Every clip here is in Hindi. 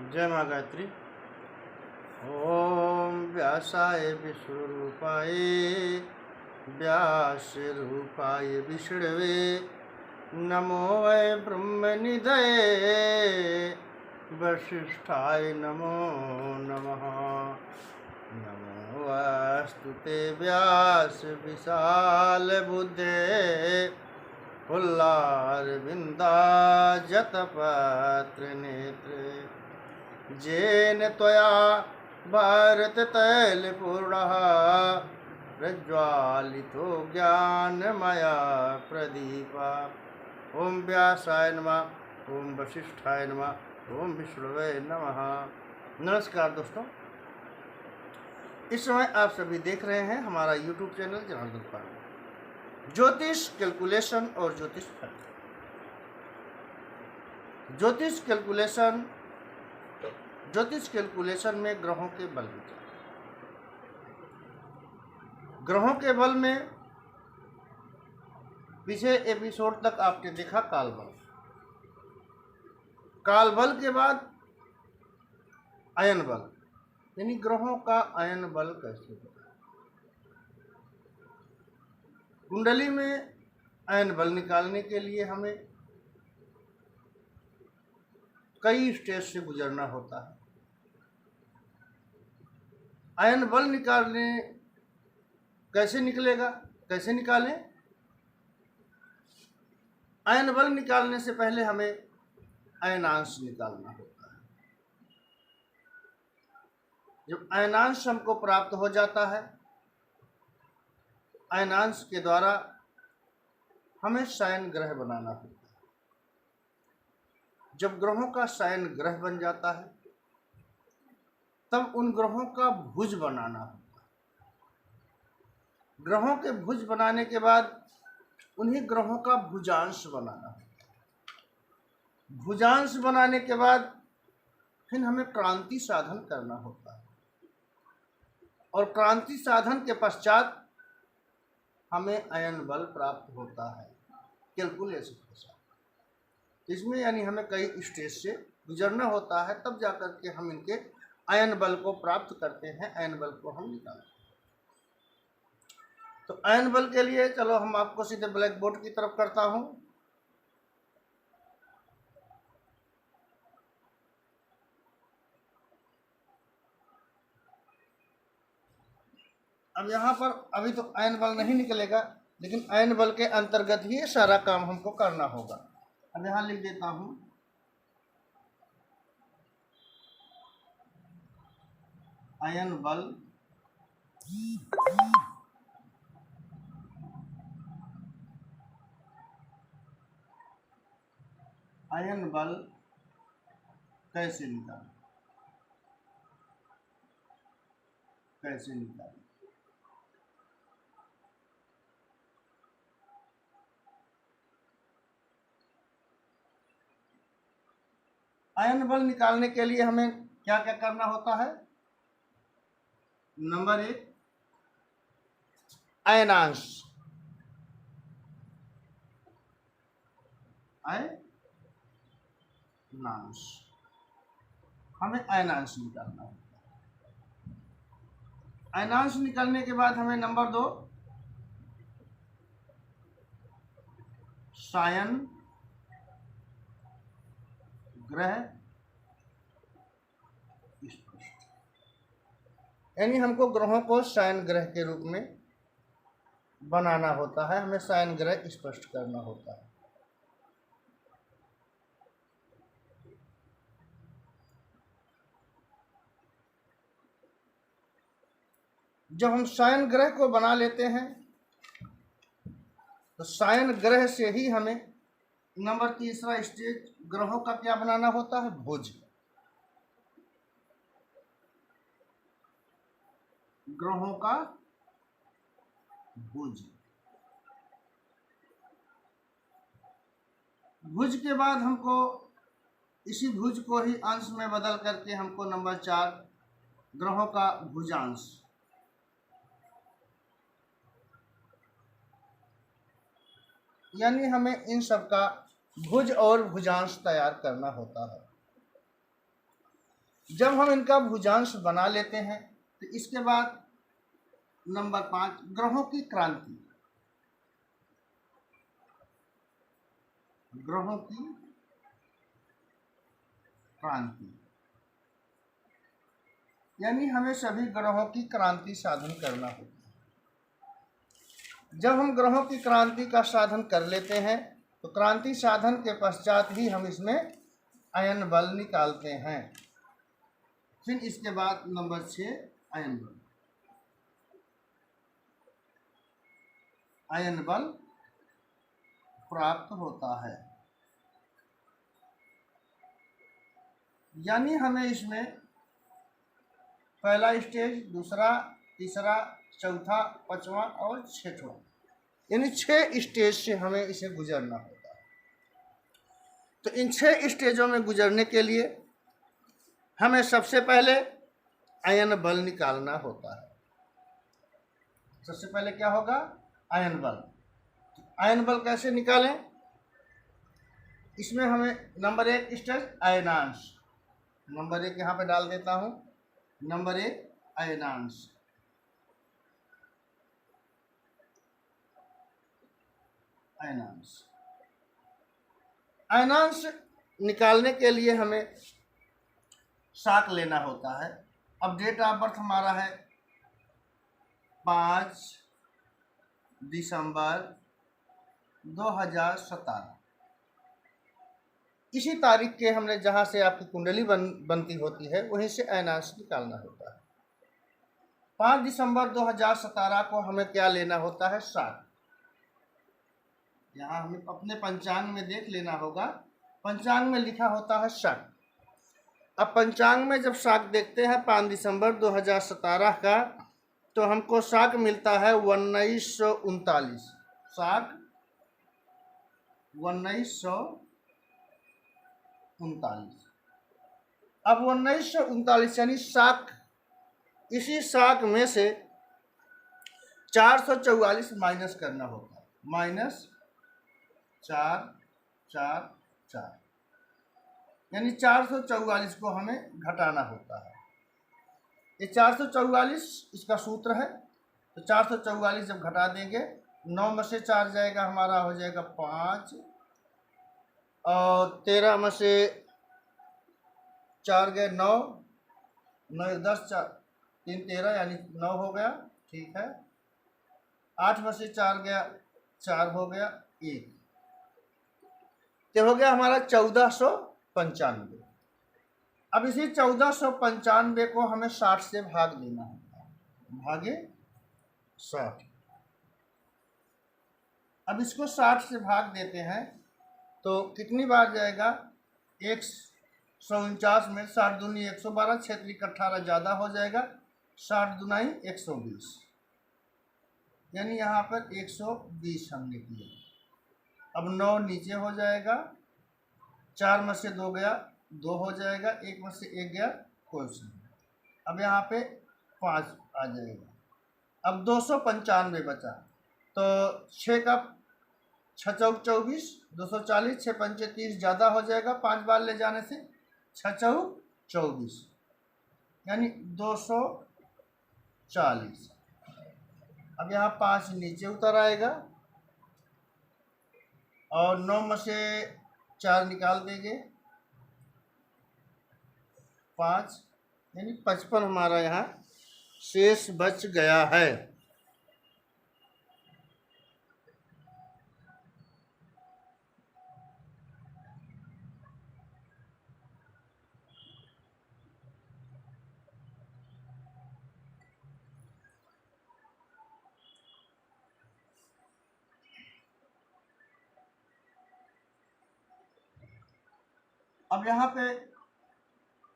जय माँ गायत्री। ओम व्यासाय विष्णुरूपाय व्यासरूपाय विष्णवे नमो वै ब्रह्मनिधये वसिष्ठाय नमो नमः। नमो वास्तुते व्यास विशाल बुद्धे फुल्लारविन्दा जतपत्र नेत्रे जेन त्वया भारततैलपूर्णः प्रज्वालितो ज्ञानमया प्रदीपा। ओम व्यासाय नमः, ओम वशिष्ठाय नमः, ओम विष्णुवे नमः। नमस्कार दोस्तों, इस समय आप सभी देख रहे हैं हमारा YouTube चैनल जनार्दन पाल। ज्योतिष कैलकुलेशन और ज्योतिष फल। ज्योतिष कैलकुलेशन में ग्रहों के बल विचार। ग्रहों के बल में पिछले एपिसोड तक आपने देखा कालबल। कालबल के बाद अयन बल, यानी ग्रहों का अयन बल कैसे होता है। कुंडली में अयन बल निकालने के लिए हमें कई स्टेज से गुजरना होता है। अयन बल निकालने कैसे निकलेगा, कैसे निकालें? अयन बल निकालने से पहले हमें अयनांश निकालना होता है। जब अयनांश हमको प्राप्त हो जाता है, अयनांश के द्वारा हमें शयन ग्रह बनाना होता है। जब ग्रहों का शयन ग्रह बन जाता है तब उन ग्रहों का भुज बनाना होता है। ग्रहों के भुज बनाने के बाद उन्हीं ग्रहों का भुजांश बनाना होता है। भुजांश बनाने के बाद फिर हमें क्रांति साधन करना होता है और क्रांति साधन के पश्चात हमें अयन बल प्राप्त होता है कैलकुलेशन के साथ। इसमें यानी हमें कई स्टेज से गुजरना होता है, तब जाकर के हम इनके अयन बल को प्राप्त करते हैं, अयन बल को हम निकालते हैं। तो अयन बल के लिए चलो हम आपको सीधे ब्लैक बोर्ड की तरफ करता हूं। अब यहाँ पर अभी तो अयन बल नहीं निकलेगा, लेकिन अयन बल के अंतर्गत ही सारा काम हमको करना होगा। अब यहाँ लिख देता हूँ अयन बल अयन बल कैसे निकालें, कैसे निकालें। अयन बल निकालने के लिए हमें क्या क्या करना होता है? नंबर 1 अयनांश। अयनांश, हमें अयनांश निकालना होता है। अयनांश निकालने के बाद हमें नंबर 2 शयन ग्रह स्पष्ट, यानी हमको ग्रहों को शयन ग्रह के रूप में बनाना होता है, हमें शयन ग्रह स्पष्ट करना होता है। जब हम शयन ग्रह को बना लेते हैं तो शयन ग्रह से ही हमें नंबर 3 स्टेज ग्रहों का क्या बनाना होता है? भुज। ग्रहों का भुज। भुज के बाद हमको इसी भुज को ही अंश में बदल करके हमको नंबर 4 ग्रहों का भुजांश, यानी हमें इन सब का भुज और भुजांश तैयार करना होता है। जब हम इनका भुजांश बना लेते हैं तो इसके बाद नंबर 5, ग्रहों की क्रांति। ग्रहों की क्रांति यानी हमें सभी ग्रहों की क्रांति साधन करना होगा। जब हम ग्रहों की क्रांति का साधन कर लेते हैं तो क्रांति साधन के पश्चात ही हम इसमें अयन बल निकालते हैं। फिर इसके बाद नंबर 6, अयन बल। अयन बल प्राप्त होता है, यानी हमें इसमें पहला स्टेज, दूसरा, तीसरा, चौथा, पांचवा और छठवां, यानी 6 स्टेज से हमें इसे गुजरना होता है। तो इन 6 स्टेजों में गुजरने के लिए हमें सबसे पहले अयन बल निकालना होता है। सबसे पहले क्या होगा? अयन बल। अयन बल कैसे निकालें? इसमें हमें नंबर 1 स्टेज अयनांश, नंबर 1 यहाँ पे डाल देता हूँ। नंबर 1 अयनांश। अयनांश अयनांश निकालने के लिए हमें शाक लेना होता है। अब डेट ऑफ बर्थ हमारा है 5 दिसंबर 2017। इसी तारीख के हमने जहाँ से आपकी कुंडली बनती होती है वहीं से अयनांश निकालना होता है। 5 दिसंबर 2017 को हमें क्या लेना होता है? शाक। यहाँ हमें अपने पंचांग में देख लेना होगा, पंचांग में लिखा होता है शाक। अब पंचांग में जब शाक देखते हैं 5 दिसंबर 2017 का, तो हमको शाक मिलता है 1939। शाक 1939। अब 1939 यानी शाक, इसी शाक में से 444 माइनस करना होता है। -4 4 4 यानी 444 को हमें घटाना होता है। ये 444 इसका सूत्र है। तो 444 जब घटा देंगे, 9 में से 4 जाएगा, हमारा हो जाएगा 5, और 13 में से 4 गए 9, 9 10, 4 3 13 यानी 9 हो गया। ठीक है। 8 में से 4 गया, 4 हो गया, 1, तो हो गया हमारा 1495। अब इसी 1495 को हमें 60 से भाग देना है, भागे 60। अब इसको 60 से भाग देते हैं तो कितनी बार जाएगा? 149 में 60 दूनी 112, 6 18 ज़्यादा हो जाएगा, 60 दूनाई 120, यानी यहाँ पर 120 हमने किया। अब 9 नीचे हो जाएगा, 4 में से 2 गया, 2 हो जाएगा, 1 में से 1 गया, कुछ नहीं। अब यहाँ पे 5 आ जाएगा। अब 295 बचा, तो 6 का 6 चौक 24, 240, 6 पंचे 30 ज़्यादा हो जाएगा, 5 बार ले जाने से 6 चौक 24, यानी 240। अब यहाँ 5 नीचे उतर आएगा, और 9 में से 4 निकाल देंगे, 5, यानी 55 हमारा यहाँ शेष बच गया है। अब यहाँ पे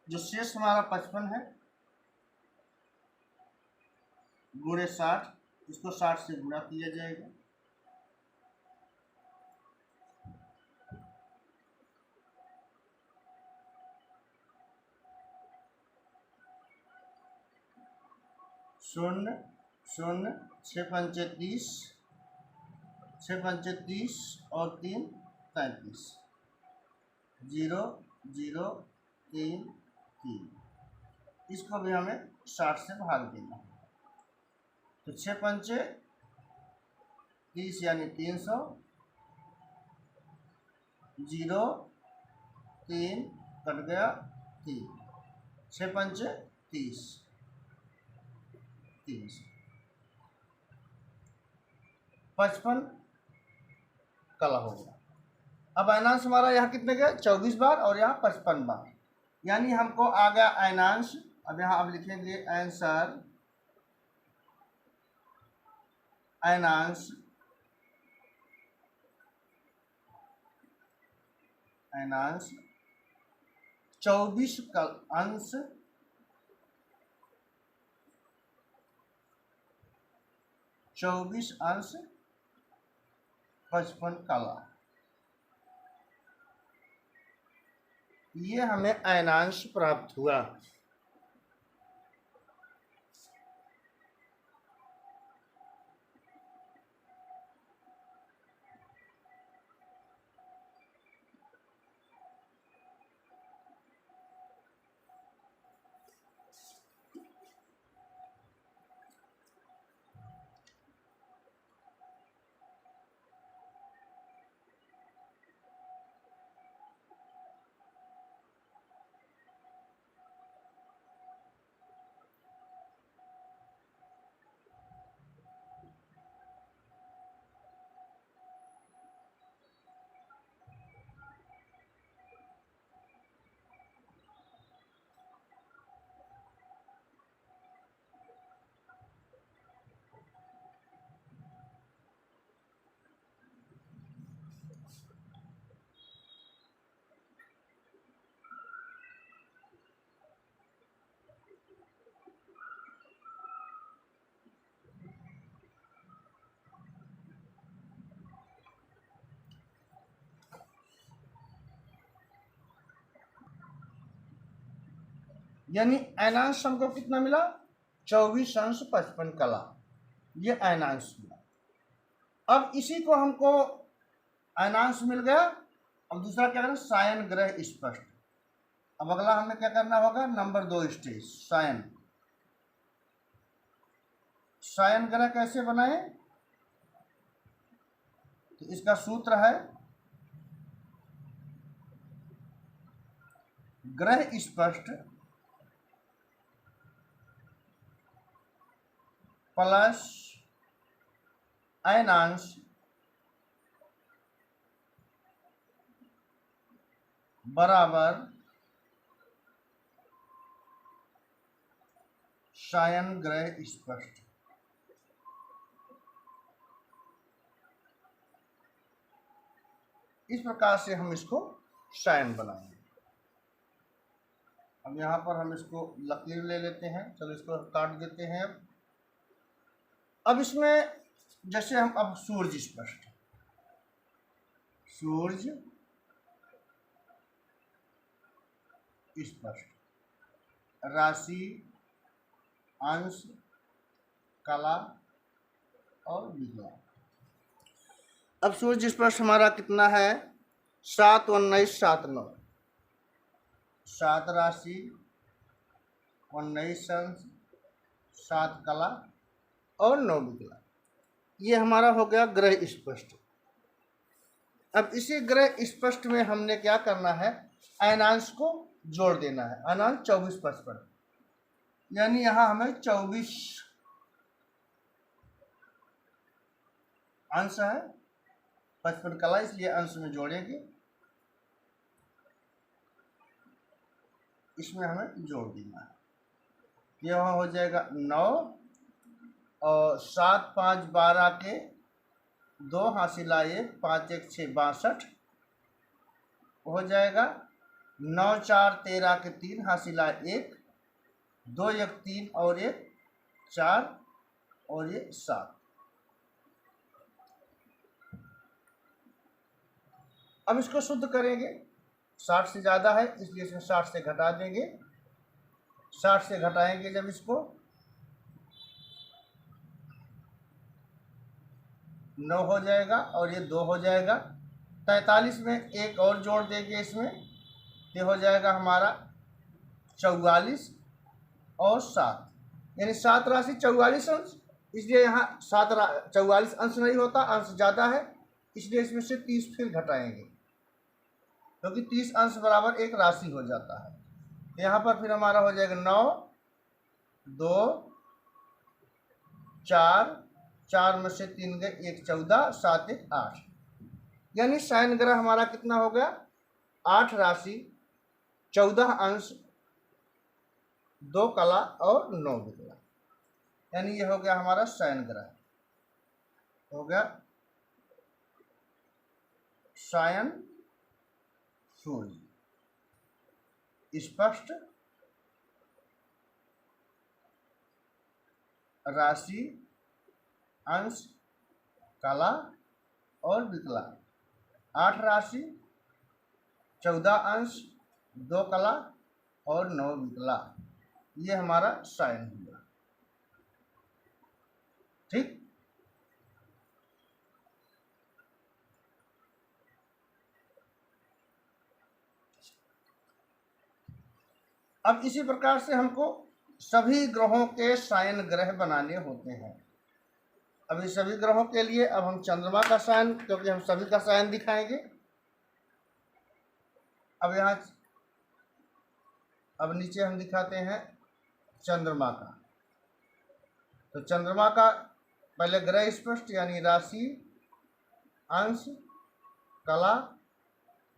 जो शेष हमारा 55 है, गुणे 60, इसको 60 से गुणा किया जाएगा। शून्य शून्य, 6 पंचे 30, 6 पंचे 30 और 3 33, 0 0 3 3, इसको भी हमें 60 से भाग देना है। तो 6 पंचे 30 यानी 300, 0 3 कट गया 3, 6 पंचे 30, 55 कला हो गया। अब अयनांश हमारा यहाँ कितने गए 24 बार और यहाँ 55 बार, यानी हमको आ गया अयनांश। अब यहाँ अब लिखेंगे आंसर अयनांश, अयनांश 24 का अंश 55 कला, ये हमें अयनांश प्राप्त हुआ। यानी अयनांश हमको कितना मिला 24 अंश 55 कला, ये अयनांश मिला। अब इसी को हमको अयनांश मिल गया। अब दूसरा क्या करना, सायन ग्रह स्पष्ट। अब अगला हमें क्या करना होगा, नंबर 2 स्टेज सायन। सायन ग्रह कैसे बनाए, तो इसका सूत्र है ग्रह स्पष्ट प्लस अयनांश बराबर सायन ग्रह स्पष्ट। इस प्रकार से हम इसको सायन बनाएंगे। अब यहाँ पर हम इसको लकीर ले लेते हैं, चलो इसको काट देते हैं। अब इसमें जैसे हम अब सूर्य स्पष्ट, सूर्य स्पष्ट, राशि अंश कला और विज्ञान। अब सूर्य स्पष्ट हमारा कितना है 7 19 7 9, 7 राशि 19 अंश 7 कला और 9 विज्ञान। ये हमारा हो गया ग्रह स्पष्ट। अब इसी ग्रह स्पष्ट में हमने क्या करना है, अयनांश को जोड़ देना है। अयनांश 24 55, यानी यहाँ हमें 24 अंश है 55 कला, इसलिए अंश में जोड़ेंगे, इसमें हमें जोड़ देना है। यह हो जाएगा 9 और 7 5 12 के 2 हासिला 1, 5 1 6 62 हो जाएगा। 9 4 13 के 3 हासिला 1, 2 1 3 और 1 4 और ये 7। अब इसको शुद्ध करेंगे, 60 से ज़्यादा है इसलिए इसमें 60 से घटा देंगे। 60 से घटाएंगे जब इसको 9 हो जाएगा और ये 2 हो जाएगा। 43 में एक और जोड़ देंगे इसमें, ये हो जाएगा हमारा 44 और 7, यानी 7 राशि 44 अंश, इसलिए यहाँ 44 अंश नहीं होता, अंश ज़्यादा है, इसलिए इसमें से 30 फिर घटाएंगे, क्योंकि 30 अंश बराबर एक राशि हो जाता है। तो यहाँ पर फिर हमारा हो जाएगा 9, 2, 4, 4 में से 3 गए, 1 14, 7 1 8, यानी शयन ग्रह हमारा कितना हो गया, 8 राशि, 14 अंश, 2 कला और 9 विकला, यानी ये हो गया हमारा शयन ग्रह, हो गया शयन सूर्य, स्पष्ट, राशि, अंश, कला और विकला, 8 राशि, 14 अंश, 2 कला और 9 विकला, ये हमारा शयन हुआ। ठीक, अब इसी प्रकार से हमको सभी ग्रहों के शयन ग्रह बनाने होते हैं। अभी सभी ग्रहों के लिए अब हम चंद्रमा का शयन, क्योंकि हम सभी का शयन दिखाएंगे। अब नीचे हम दिखाते हैं चंद्रमा का। तो चंद्रमा का पहले ग्रह स्पष्ट, यानी राशि, अंश, कला,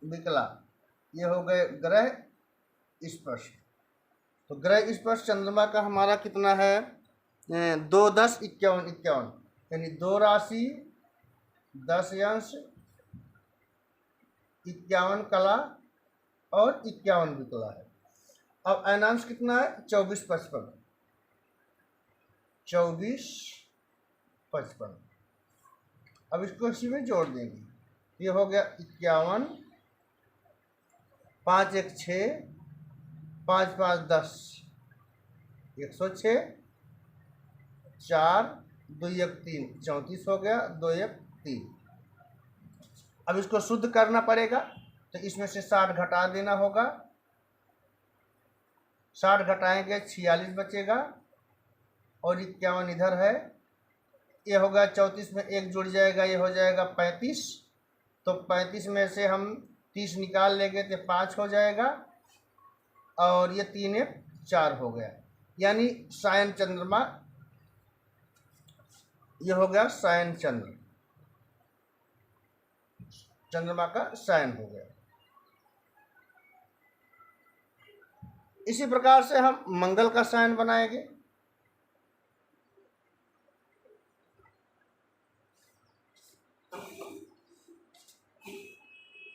विकला, ये हो गए ग्रह स्पष्ट। तो ग्रह स्पष्ट चंद्रमा का हमारा कितना है, 2 10 51 51, यानी 2 राशि, 10 अंश, 51 कला और 51 विकला है। अब अयनांश कितना है, 24 55, 24 55। अब इसको इसी में जोड़ देंगे, ये हो गया 51, 5 1 6, 5 5 10, 106, 4 2 1 3, 34 हो गया, 2 1 3। अब इसको शुद्ध करना पड़ेगा, तो इसमें से 60 घटा देना होगा, 60 घटाएंगे 46 बचेगा, और 51 इधर है, ये होगा 34 में 1 जुड़ जाएगा, ये हो जाएगा 35। तो 35 में से हम 30 निकाल लेंगे तो 5 हो जाएगा, और ये 3 1 4 हो गया, यानी शयन चंद्रमा, ये हो गया शयन चंद्र, चंद्रमा का शयन हो गया। इसी प्रकार से हम मंगल का शयन बनाएंगे।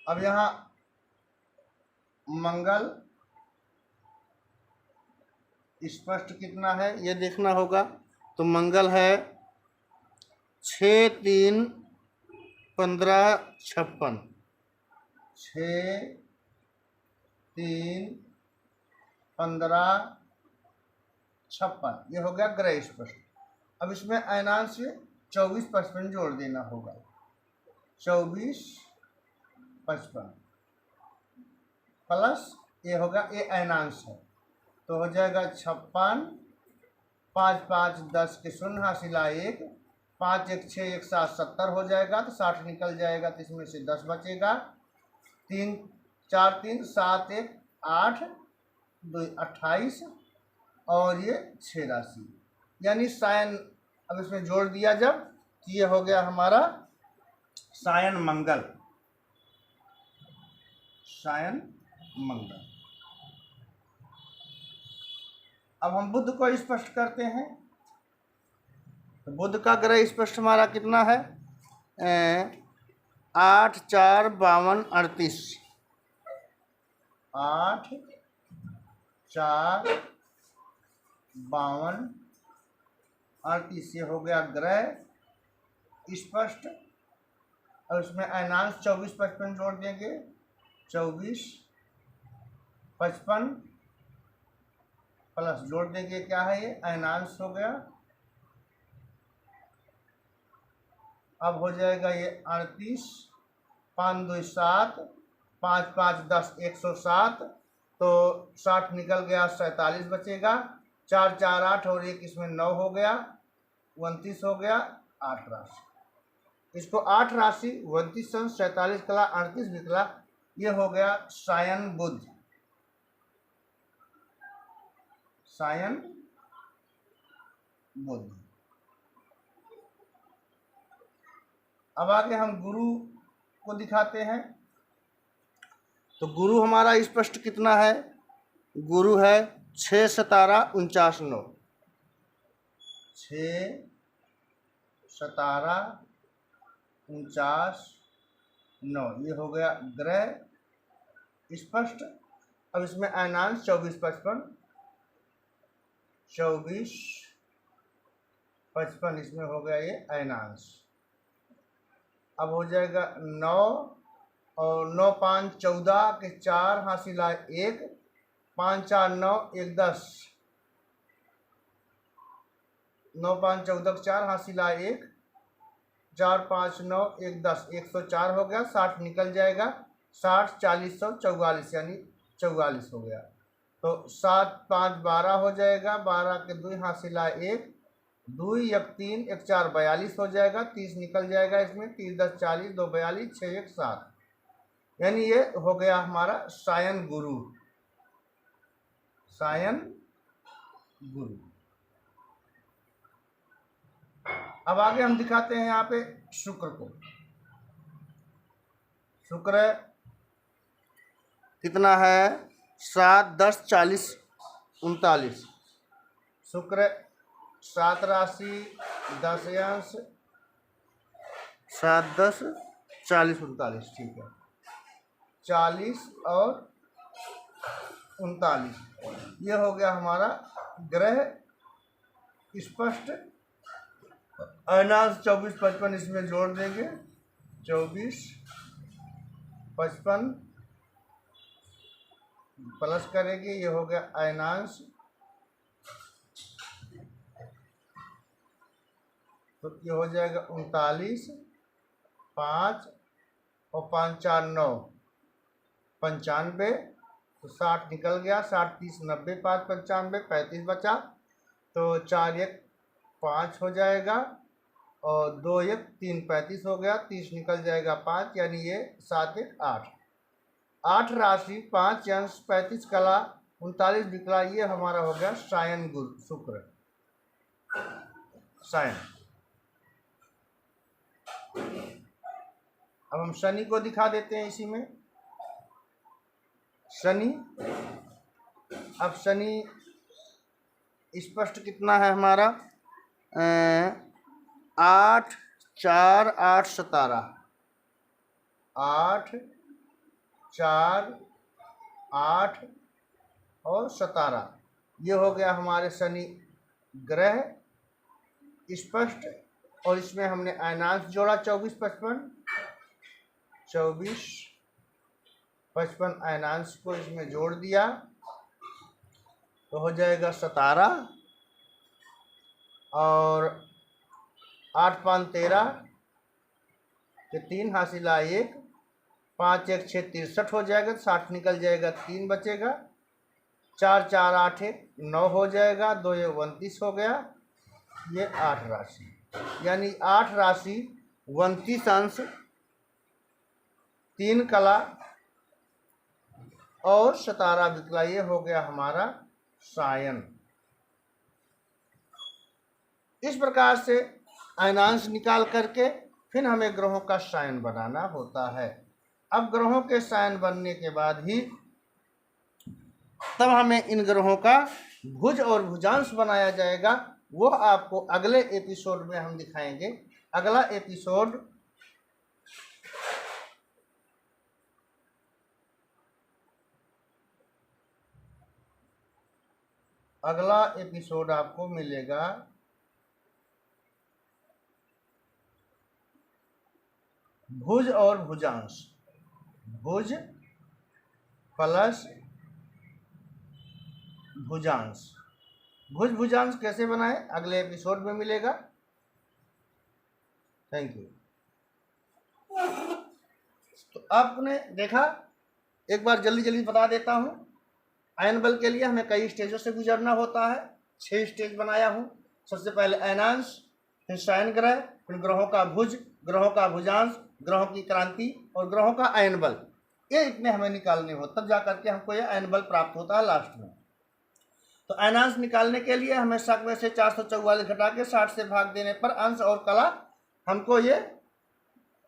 अब यहाँ मंगल स्पष्ट कितना है ये देखना होगा। तो मंगल है 6 3 15 56, 6 3 15 56, ये हो गया ग्रह स्पष्ट। अब इसमें अयनांश 24 55 जोड़ देना होगा, 24 55 प्लस ये होगा, ये अयनांश है, तो हो जाएगा 56, 5 5 10 के शून्य हासिला 1, 5 1 6 1 7 70 हो जाएगा, तो 60 निकल जाएगा, तो इसमें से 10 बचेगा, 3 4 3 7 1 8 2 28, और ये 6 राशि, यानी शयन। अब इसमें जोड़ दिया जब, तो ये हो गया हमारा शयन मंगल, शयन मंगल। अब हम बुध को स्पष्ट करते हैं। तो बुध का ग्रह स्पष्ट हमारा कितना है, 8 4 52 38, 8 4 52 38, ये हो गया ग्रह स्पष्ट। और उसमें अयनांश 24 55 जोड़ देंगे, 24 55 प्लस जोड़ देंगे, क्या है ये अयनांश हो गया। अब हो जाएगा ये 38, 5 2 7, 5 5 10 107, तो 60 निकल गया, 47 बचेगा, 4 4 8 और 1 इसमें 9 हो गया, 29 हो गया, 8 राशि। इसको 8 राशि 29 अंश 47 कला 38 विकला, ये हो गया सायन बुध। सायन बुध। अब आगे हम गुरु को दिखाते हैं। तो गुरु हमारा स्पष्ट कितना है? गुरु है 6 17 49 9। 6 17 49 9, ये हो गया ग्रह स्पष्ट। अब इसमें अयनांश 24 55, 24 55 इसमें हो गया ये अयनांश। अब हो जाएगा 9 और 9 5 14 के 4 हासिल आए 1, 5 4 9 1 10, 9 5 14 के 4 हासिल आए 1, 4 5 9 1 10, 104 हो गया, 60 निकल जाएगा, 60 40 144 यानी 44 हो गया। तो 7 5 12 हो जाएगा, 12 के 2 हासिल आए 1, 2 1 3 1 4 42 हो जाएगा, 30 निकल जाएगा इसमें, 3 10 40 2 42 6 1 7, यानी ये हो गया हमारा सायन गुरु। सायन गुरु। अब आगे हम दिखाते हैं यहाँ पे शुक्र को। शुक्र कितना है? 7 10 40 39। शुक्र 7 राशि 10 अंश 7 10 40 39, ठीक है, 40 और 39, ये हो गया हमारा ग्रह स्पष्ट। अयनांश 24 55 इसमें जोड़ देंगे, 24 55 प्लस करेंगे, ये हो गया अयनांश। तो ये हो जाएगा 39, 5 और 5 4 9 95, तो 60 निकल गया, 60 30 90 5 95 35 बचा, तो 4 1 5 हो जाएगा और 2 1 3 35 हो गया, 30 निकल जाएगा 5, यानी ये 7 1 8। 8 राशि 5 अंश 35 कला 39 विकला, ये हमारा हो गया सायन गुरु शुक्र। सायन। अब हम शनि को दिखा देते हैं इसी में। शनि, अब शनि स्पष्ट कितना है हमारा? 8 4 8 17, 8 4 8 और 17, ये हो गया हमारे शनि ग्रह स्पष्ट। और इसमें हमने अयनांश जोड़ा 24 55, 24 55 अयनांश को इसमें जोड़ दिया, तो हो जाएगा 17 और 8 5 13 के 3 हासिल आए 1, 5 1 6 63 हो जाएगा, 60 निकल जाएगा, 3 बचेगा, 4 4 8 1 9 हो जाएगा, 2 1 29 हो गया, ये 8 राशि, यानी 8 राशि 29 अंश 3 कला और 17 विकला, ये हो गया हमारा सायन। इस प्रकार से अयनांश निकाल करके फिर हमें ग्रहों का सायन बनाना होता है। अब ग्रहों के सायन बनने के बाद ही तब हमें इन ग्रहों का भुज और भुजांश बनाया जाएगा। वो आपको अगले एपिसोड में हम दिखाएंगे। अगला एपिसोड आपको मिलेगा भुज और भुजांश, भुज प्लस भुजांश। भुज भुजांश कैसे बनाए अगले एपिसोड में मिलेगा। Thank you. तो आपने देखा, एक बार जल्दी जल्दी बता देता हूँ। आयन बल के लिए हमें कई स्टेजों से गुजरना होता है। 6 स्टेज बनाया हूँ। सबसे पहले अयनांश, फिर शयन ग्रह, फिर ग्रहों का भुज, ग्रहों का भुजांश, ग्रहों की क्रांति और ग्रहों का अयन बल। ये इतने हमें निकालने हो, तब जाकर के हमको ये अयन बल प्राप्त होता है लास्ट में। तो अयनांश निकालने के लिए हमें शक में से 444 घटा के 60 से भाग देने पर अंश और कला हमको ये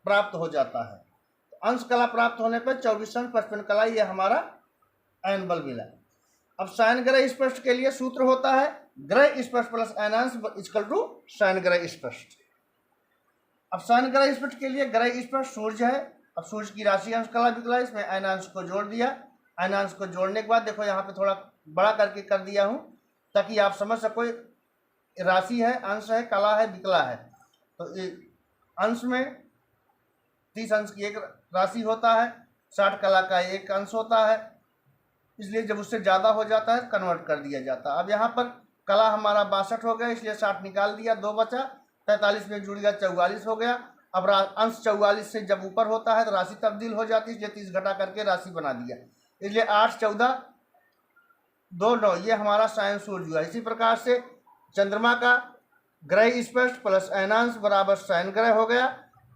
प्राप्त हो जाता है। तो अंश कला प्राप्त होने पर 24 अंश 55 कला, ये हमारा अयन बल मिला। अब शयन ग्रह स्पष्ट के लिए सूत्र होता है ग्रह स्पष्ट प्लस अयनांश इक्वल टू शयन ग्रह स्पष्ट। अब शयन ग्रह स्पष्ट के लिए ग्रह स्पष्ट सूर्य है। अब सूर्य की राशि अंश कला विकला, इसमें अयनांश को जोड़ दिया। अयनांश को जोड़ने के बाद देखो यहाँ पे थोड़ा बड़ा करके कर दिया हूँ ताकि आप समझ सको राशि है, अंश है, कला है, विकला है। तो अंश में 30 अंश की एक राशि होता है, 60 कला का एक अंश होता है, इसलिए जब उससे ज़्यादा हो जाता है कन्वर्ट कर दिया जाता है। अब यहाँ पर कला हमारा 62 हो गया, इसलिए 60 निकाल दिया, 2 बचा, 43 में जुड़ गया 44 हो गया। अब अंश 44 से जब ऊपर होता है तो राशि तब्दील हो जाती है, इसलिए 30 घटा करके राशि बना दिया, इसलिए 8, 14, 2, 9 ये हमारा सायन सूर्य हुआ। इसी प्रकार से चंद्रमा का ग्रह स्पष्ट प्लस अयनांश बराबर शयन ग्रह हो गया।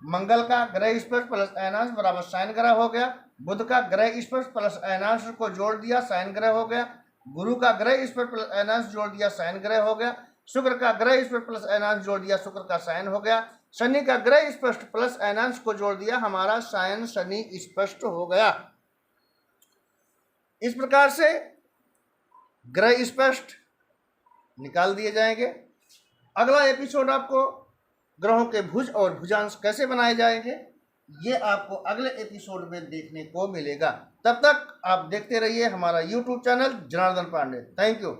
मंगल का ग्रह स्पष्ट प्लस अयनांश बराबर शयन ग्रह हो गया। बुध का ग्रह स्पष्ट प्लस अयनांश को जोड़ दिया, शयन ग्रह हो गया। गुरु का ग्रह स्पष्ट प्लस अयनांश जोड़ दिया, शयन ग्रह हो गया। शुक्र का ग्रह स्पष्ट प्लस अयनांश जोड़ दिया, शुक्र का शयन हो गया। शनि का ग्रह स्पष्ट प्लस अयनांश को जोड़ दिया, हमारा शयन शनि स्पष्ट हो गया। इस प्रकार से ग्रह स्पष्ट निकाल दिए जाएंगे। अगला एपिसोड आपको ग्रहों के भुज और भुजांश कैसे बनाए जाएंगे ये आपको अगले एपिसोड में देखने को मिलेगा। तब तक आप देखते रहिए हमारा YouTube channel Janardan Pandey. Thank you.